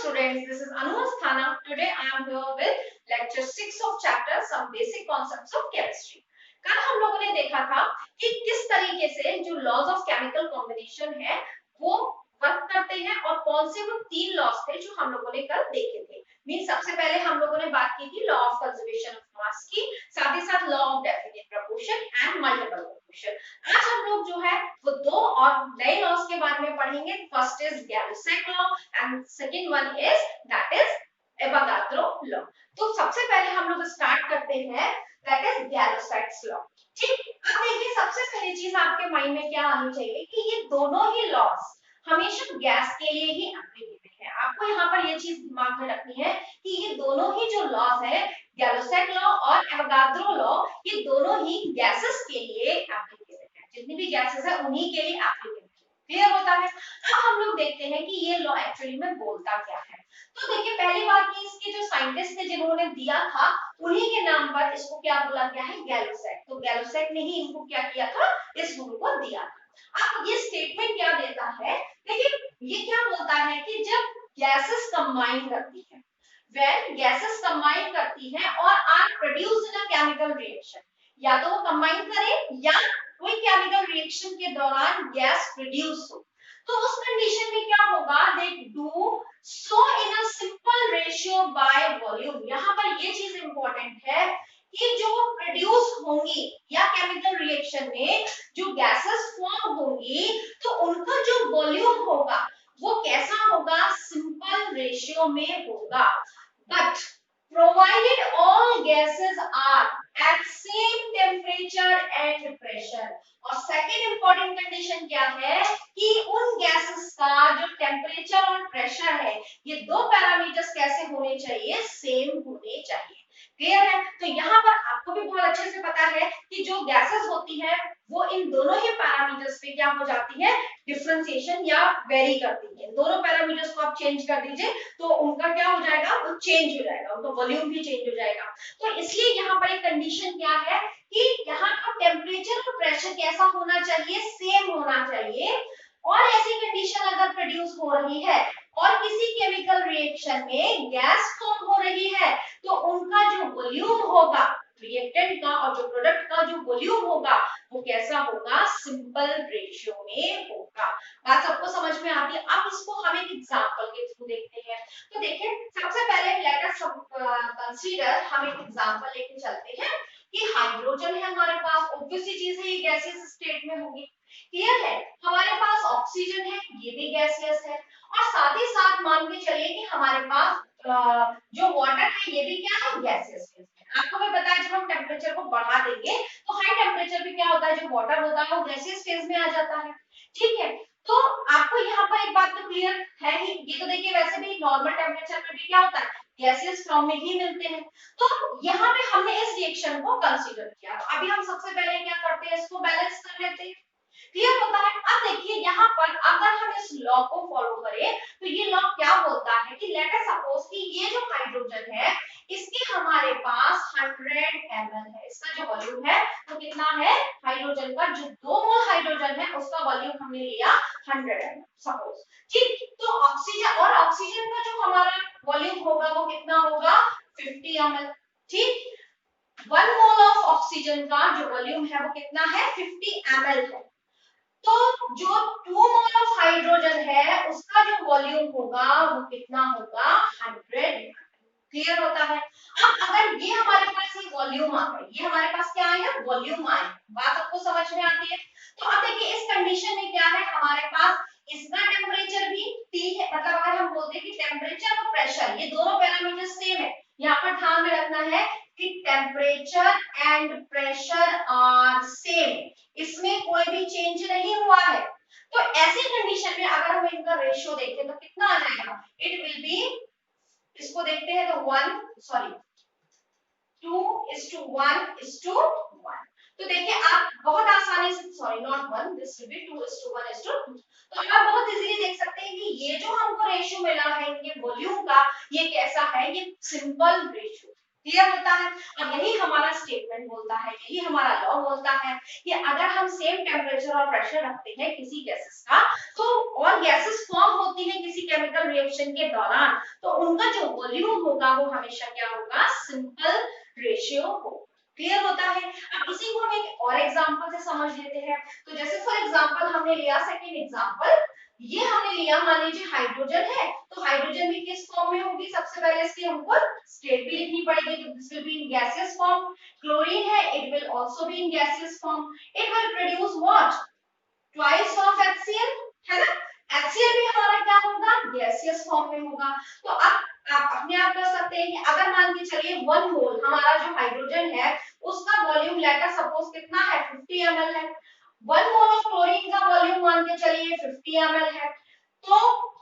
students, this is Anu Asthana. Today I am here with lecture 6 of chapter Some Basic Concepts of Chemistry. कल हम लोगों ने देखा था कि किस तरीके से जो लॉज ऑफ केमिकल कॉम्बिनेशन है वो वर्क करते हैं और कौन से वो तीन लॉज थे जो हम लोगों ने कल देखे थे। मीन सबसे पहले हम लोगों ने बात की थी law of conservation of mass की, साथ ही साथ law of definite proportion and multiple proportion. आज हम लोग जो है वो दो और नए लॉज के बारे में पढ़ेंगे। First is Gay-Lussac law and second one is that is Avogadro law. तो सबसे पहले हम लोग स्टार्ट करते हैं दैट इज गैलो-सैक लॉ। ठीक, अब देखिए सबसे पहली चीज आपके माइंड में क्या आनी चाहिए कि ये दोनों ही लॉज हमेशा गैस के लिए ही एप्लीकेबल है। आपको यहाँ पर ये चीज दिमाग में रखनी है कि ये दोनों ही जो लॉज है गैलो-सैक लॉ और एवोगाड्रो लॉ, ये दोनों ही गैसेस के लिए एप्लीकेबल है। जितनी भी गैसेस है उन्हीं के लिए एप्लीकेबल है। क्लियर होता है। अब हम लोग देखते हैं कि ये लॉ एक्चुअली में बोलता क्या है। तो देखिए पहली बात कि इसके जो साइंटिस्ट थे जिन्होंने दिया था उन्हीं के नाम पर इसको क्या बोला गया है, गैलो-सैक। तो गैलो-सैक ने ही इनको क्या किया था, इस रूल को दिया था। अब ये स्टेटमेंट क्या देता है, देखिए ये क्या बोलता है कि जब गैसेस कंबाइन करती है, when gases combine करती है और are produced in a chemical reaction, या तो वो कंबाइन करें या कोई केमिकल रिएक्शन के दौरान गैस प्रोड्यूस हो, तो उस कंडीशन में क्या होगा, they do so in a simple ratio by volume। यहाँ पर ये चीज इंपॉर्टेंट है कि जो प्रोड्यूस होंगी या केमिकल रिएक्शन में जो गैसेस फॉर्म होंगी तो उनका जो वॉल्यूम होगा वो कैसा होगा, सिंपल रेशियो में होगा। But provided all gases are at same temperature and pressure। और सेकेंड इंपॉर्टेंट कंडीशन क्या है कि उन गैसेस का जो टेम्परेचर और प्रेशर है ये दो पैरामीटर्स कैसे होने चाहिए, सेम होने चाहिए। क्लियर है। तो यहाँ पर आपको भी बहुत अच्छे से पता है कि जो गैसेस होती हैं वो इन दोनों ही पैरामीटर्स पे क्या हो जाती है, डिफरेंशिएशन या वेरी करती है। दोनों पैरामीटर्स को आप चेंज कर दीजिए तो उनका क्या हो जाएगा, वो चेंज हो जाएगा, उनका वॉल्यूम भी चेंज हो जाएगा। तो इसलिए यहाँ पर एक कंडीशन क्या है कि यहाँ का टेम्परेचर और प्रेशर कैसा होना चाहिए, सेम होना चाहिए। और ऐसी कंडीशन अगर प्रोड्यूस हो रही है और किसी केमिकल रिएक्शन में गैस फॉर्म हो रही है तो उनका जो वॉल्यूम होगा रिएक्टेंट का और जो प्रोडक्ट का जो वॉल्यूम होगा वो कैसा होगा, सिंपल रेशियो में होगा। बात सबको समझ में आती है। अब इसको हम एक एग्जांपल के थ्रू देखते हैं। तो देखिए सबसे पहले लेट अस कंसीडर, हम एक एग्जांपल लेके चलते हैं कि हाइड्रोजन है हमारे पास, ऑब्वियस सी चीज है ये गैसियस स्टेट में होगी। क्लियर है। हमारे पास ऑक्सीजन है, ये भी गैसियस है। और साथ ही साथ मान के चलिए कि हमारे पास जो वाटर है ये भी क्या है, गैसियस है। आपको भी पता है जब हम टेम्परेचर को बढ़ा देंगे तो हाई टेम्परेचर पे क्या होता है, जो वाटर होता है वो गैसियस फेज में आ जाता है। ठीक है। तो आपको यहाँ पर एक बात तो क्लियर है ही, ये तो देखिए वैसे भी नॉर्मल टेम्परेचर पे भी क्या होता है, गैसियस फॉर्म में ही मिलते हैं। तो यहाँ पे हमने इस रिएक्शन को कंसीडर किया। अभी हम सबसे पहले क्या करते हैं, इसको बैलेंस कर लेते हैं। क्लियर होता है। अब देखिए यहाँ पर अगर हम इस लॉ को फॉलो करें तो ये लॉ क्या बोलता है कि लेट अस सपोज कि ये जो हाइड्रोजन है इसके हमारे पास 100 ml है, इसका जो वॉल्यूम है वो कितना है, हाइड्रोजन का जो 2 मोल हाइड्रोजन है उसका वॉल्यूम हमने लिया 100 ml सपोज। ठीक, तो ऑक्सीजन का जो हमारा वॉल्यूम होगा वो कितना होगा, 50 ml। ठीक, 1 मोल ऑफ ऑक्सीजन का जो वॉल्यूम है वो कितना है, 50 ml है। तो जो 2 मोल ऑफ हाइड्रोजन है उसका जो वॉल्यूम होगा वो कितना होगा, 100। क्लियर होता है। अब अगर ये हमारे पास ये वॉल्यूम आ गया, ये हमारे पास क्या आया, वॉल्यूम आया, बात आपको समझ में आती है। तो अब देखिए इस कंडीशन में क्या है, हमारे पास इसका टेम्परेचर भी T है, मतलब अगर हम बोलते हैं कि टेम्परेचर और प्रेशर ये दोनों पैरामीटर सेम है, यहाँ पर ध्यान में रखना है कि temperature and pressure are same, इसमें कोई भी चेंज नहीं हुआ है। तो ऐसी कंडीशन में अगर हम इनका रेशियो देखें तो कितना आ जाएगा, इट विल बी, इसको देखते हैं तो 2:1:1। तो देखिए आप बहुत आसानी से, sorry not 1, this will B 2:1:2। तो आप बहुत इजीली देख सकते हैं कि ये जो हमको रेशियो मिला है इनके वॉल्यूम का ये कैसा है, ये सिंपल रेशियो। क्लियर होता है। अब यही हमारा स्टेटमेंट बोलता है, यही हमारा लॉ बोलता है कि अगर हम सेम टेम्परेचर और प्रेशर रखते हैं किसी गैसेस का तो और गैसेस फॉर्म होती हैं किसी केमिकल केमिकल रिएक्शन के दौरान, तो उनका जो वॉल्यूम होगा वो हमेशा क्या होगा, सिंपल रेशियो हो। क्लियर होता है। अब इसी को हम एक और एग्जांपल से समझ लेते हैं। तो जैसे फॉर एग्जांपल हमने लिया सेकंड एग्जांपल, ये हमने लिया मान लीजिए हाइड्रोजन है, तो हाइड्रोजन भी किस फॉर्म में होगी, सबसे पहले इसके ऊपर स्टेट भी लिखनी पड़ेगी, तो this will be in gaseous form. Chlorine है, it will also be in gaseous form. It will produce what, twice of HCl, है ना। HCl भी हमारा क्या होगा, गैसियस फॉर्म में होगा। तो अब आप अपने आप कर सकते हैं कि अगर मान के चलिए 1 मोल हमारा जो हाइड्रोजन है उसका वॉल्यूम लेटर सपोज कितना है, 50 ml है। 1 मोल ऑफ क्लोरीन का वॉल्यूम मान के चलिए 50 ml है, तो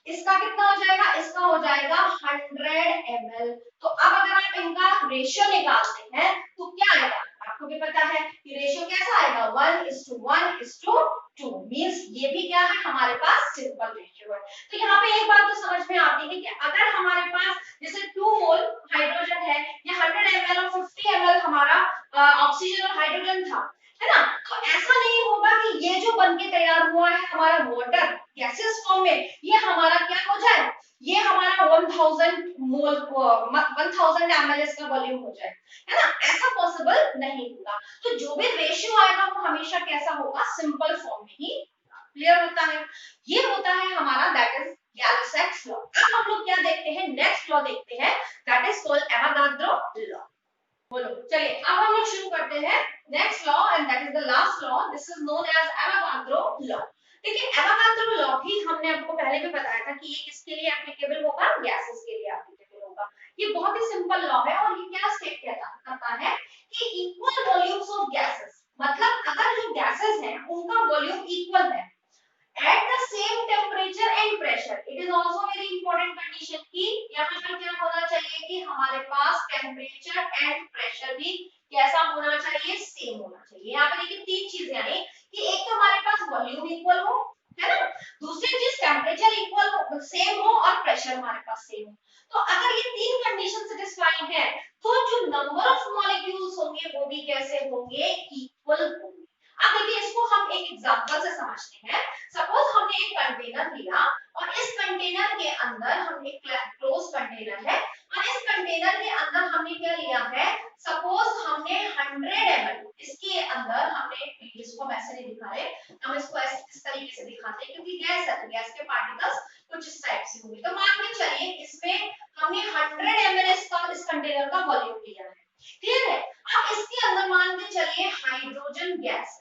इसका कितना हो जाएगा, इसका हो जाएगा 100 ml। तो अब अगर आप इनका रेशियो निकालते हैं तो क्या आएगा, आपको भी पता है कि रेशियो कैसा आएगा, 1:1:2 मींस ये भी क्या है, हमारे पास सिंपल रेशियो है। तो यहाँ पे एक बात तो समझ में आती है कि अगर हमारे पास जैसे 2 मोल हाइड्रोजन है या 100 ml और 50 ml हमारा ऑक्सीजन और हाइड्रोजन था, है ना, तो ऐसा नहीं होगा कि ये जो बनके तैयार हुआ है हमारा वाटर गैसियस फॉर्म में, ये हमारा क्या हो जाए, ये हमारा 1000 मोल 1000 ml इसका वॉल्यूम हो जाए, है ना, ऐसा पॉसिबल नहीं होगा। तो जो भी रेशियो आएगा वो हमेशा कैसा होगा, सिंपल फॉर्म में ही। क्लियर होता है। ये होता है हमारा दैट इज गैलो-सैक्स लॉ। अब हम लोग क्या देखते हैं, नेक्स्ट लॉ देखते हैं, that is called Avogadro law. बोलो चलिए अब हम लोग शुरू करते हैं next law and that is the last law, this is known as Avogadro law. देखिए एवोगाड्रो लॉ भी हमने आपको पहले भी बताया था कि ये किसके लिए एप्लीकेबल होगा, गैसेस के लिए एप्लीकेबल होगा। ये बहुत ही सिंपल लॉ है और ये क्या स्टेट करता है कि इक्वल वॉल्यूम्स ऑफ गैसेस, मतलब अगर जो गैसेस हैं उनका वॉल्यूम इक्वल है at the same temperature and pressure, it is also very important condition कि यहाँ पर क्या होना चाहिए कि हमारे पास टेम्परेचर एंड प्रेशर भी कैसा होना चाहिए, सेम होना चाहिए। यहाँ पे देखिए तीन चीजें आई कि एक तो हमारे पास वॉल्यूम इक्वल हो, है ना, दूसरी चीज टेम्परेचर इक्वल हो, सेम हो, और प्रेशर हमारे पास सेम हो। तो अगर ये तीन कंडीशन सेटिस्फाई है तो जो नंबर ऑफ मॉलिक्यूल्स होंगे वो भी कैसे होंगे, इक्वल होंगे। अब देखिए इसको हम एक एग्जांपल से समझते हैं। सपोज हमने एक कंटेनर लिया और इस कंटेनर के अंदर हम एक क्लोज कंटेनर है और इस कंटेनर के अंदर हमने क्या लिया है, सपोज हमने 100 ml इसके अंदर हमने, इसको हम ऐसे नहीं दिखा रहे, हम इसको इस तरीके से दिखाते हैं क्योंकि गैस है, गैस के पार्टिकल्स कुछ इस टाइप से होंगे। तो मान के चलिए इसमें हमने 100 ml इस कंटेनर का वॉल्यूम लिया है, क्लियर है। अब इसके अंदर मान के चलिए हाइड्रोजन गैस,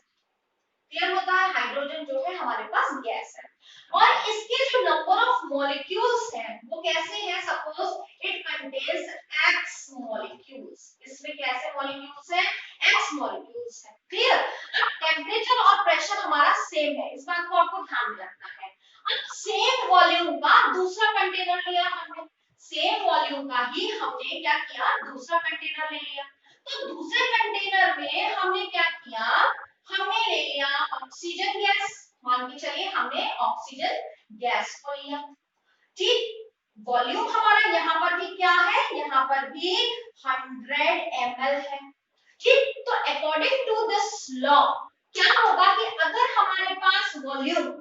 क्लियर होता है, हाइड्रोजन जो है हमारे पास गैस है और इसके जो नंबर ऑफ मॉलिक्यूल्स हैं वो कैसे हैं, suppose it contains x molecules, इसमें कैसे मॉलिक्यूल्स हैं, x मॉलिक्यूल्स हैं, क्लियर। अब टेम्परेचर और प्रेशर हमारा सेम है, इस बात को आपको ध्यान में रखना है। अब सेम वॉल्यूम का दूसरा कंटेनर लिया हमने, सेम वॉल्यूम का ही हमने क्या किया, दूसरा कंटेनर ले लिया। तो दूसरे कंटेनर में हमने क्या किया, हमने ले लिया ऑक्सीजन गैस, मान के चलिए हमने ऑक्सीजन गैस को लिया, ठीक। वॉल्यूम हमारा यहाँ पर भी क्या है, यहाँ पर भी 100 ml है, ठीक। तो अकॉर्डिंग टू दिस लॉ क्या होगा कि अगर हमारे पास वॉल्यूम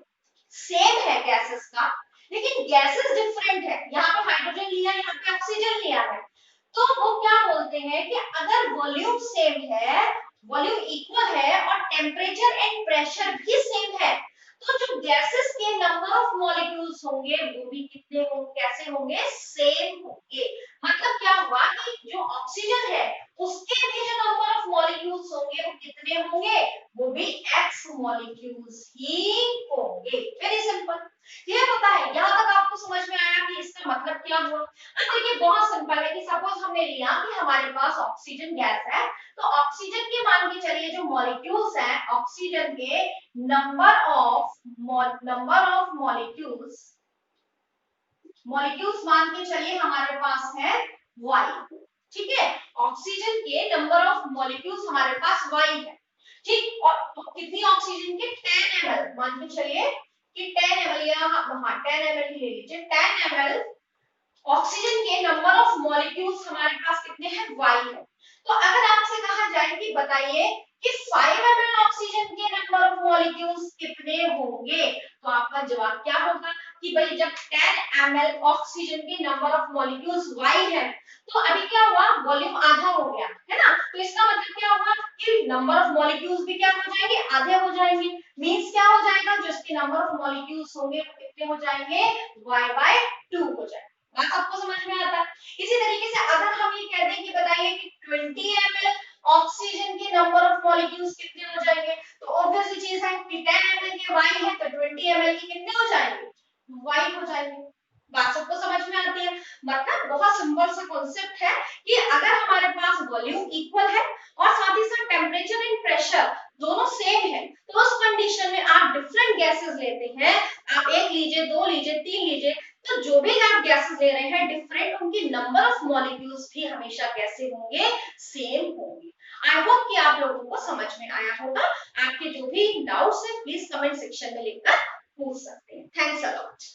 सेम है गैसेस का लेकिन गैसेस डिफरेंट है, यहाँ पे हाइड्रोजन लिया, यहाँ पे ऑक्सीजन लिया है, तो वो क्या बोलते हैं कि अगर वॉल्यूम सेम है, वॉल्यूम इक्वल है और टेम्परेचर एंड प्रेशर भी सेम है, तो जो गैसेस के नंबर ऑफ मॉलिक्यूल्स होंगे वो भी कितने होंगे, कैसे होंगे, सेम होंगे। मतलब क्या हुआ कि जो ऑक्सीजन है उसके भी जो नंबर ऑफ मॉलिक्यूल्स होंगे वो कितने होंगे, वो भी x मॉलिक्यूल्स ही होंगे। वेरी सिंपल, क्लियर होता है। यहाँ तक आपको समझ में आया कि इसका मतलब क्या हुआ। अब देखिए बहुत सिंपल है कि सपोज हमने लिया कि हमारे पास ऑक्सीजन गैस है, तो ऑक्सीजन के मान के चलिए जो मॉलिक्यूल्स हैं, ऑक्सीजन के नंबर ऑफ मॉलिक्यूल्स मान के चलिए हमारे पास है y, ठीक है। ऑक्सीजन के नंबर ऑफ मॉलिक्यूल्स हमारे पास y है, ठीक। और तो कितनी ऑक्सीजन के 10 ml, मान के चलिए कि 10 ml या हाँ 10 ml ही ले लीजिए, 10 ml ऑक्सीजन के नंबर ऑफ मॉलिक्यूल्स हमारे पास कितने हैं, y है। तो अगर आपसे कहा जाए कि बताइए कि 5 ml ऑक्सीजन के नंबर ऑफ मॉलिक्यूल्स कितने होंगे, तो आपका जवाब क्या होगा कि भाई जब 10 ml ऑक्सीजन के नंबर ऑफ मॉलिक्यूल्स y है, तो अभी क्या हुआ, वॉल्यूम आधा हो गया है ना, तो इसका मतलब क्या होगा कि नंबर ऑफ मॉलिक्यूल्स भी क्या हो जाएंगे, आधे हो जाएंगे। मींस क्या हो जाएगा, जो इसके नंबर ऑफ मॉलिक्यूल्स होंगे वो कितने हो जाएंगे, y/2 हो जाएगा। बात आपको समझ में आता है। इसी तरीके से अगर हम ये कह दें कि बताइए कि 20 ml ऑक्सीजन के नंबर ऑफ मॉलिक्यूल्स कितने हो जाएंगे, तो ऑब्वियस सी चीज है कि 10 ml के y है तो 20 ml के कितने हो जाएंगे, y हो जाएंगे। बात सबको समझ में आती है। मतलब बहुत सिंपल सा कॉन्सेप्ट है कि अगर हमारे पास वॉल्यूम इक्वल है और साथ ही साथ टेम्परेचर एंड प्रेशर दोनों सेम है, तो उस कंडीशन में आप डिफरेंट गैसेस लेते हैं, आप एक लीजिए, दो लीजिए, तीन लीजिए, तो जो भी आप गैसेस ले रहे हैं डिफरेंट, उनकी नंबर ऑफ मॉलिक्यूल्स भी हमेशा कैसे होंगे, सेम होंगे। आई होप कि आप लोगों को समझ में आया होगा। आपके जो भी डाउट्स है प्लीज कमेंट सेक्शन में लिखकर पूछ सकते हैं। Thanks a lot.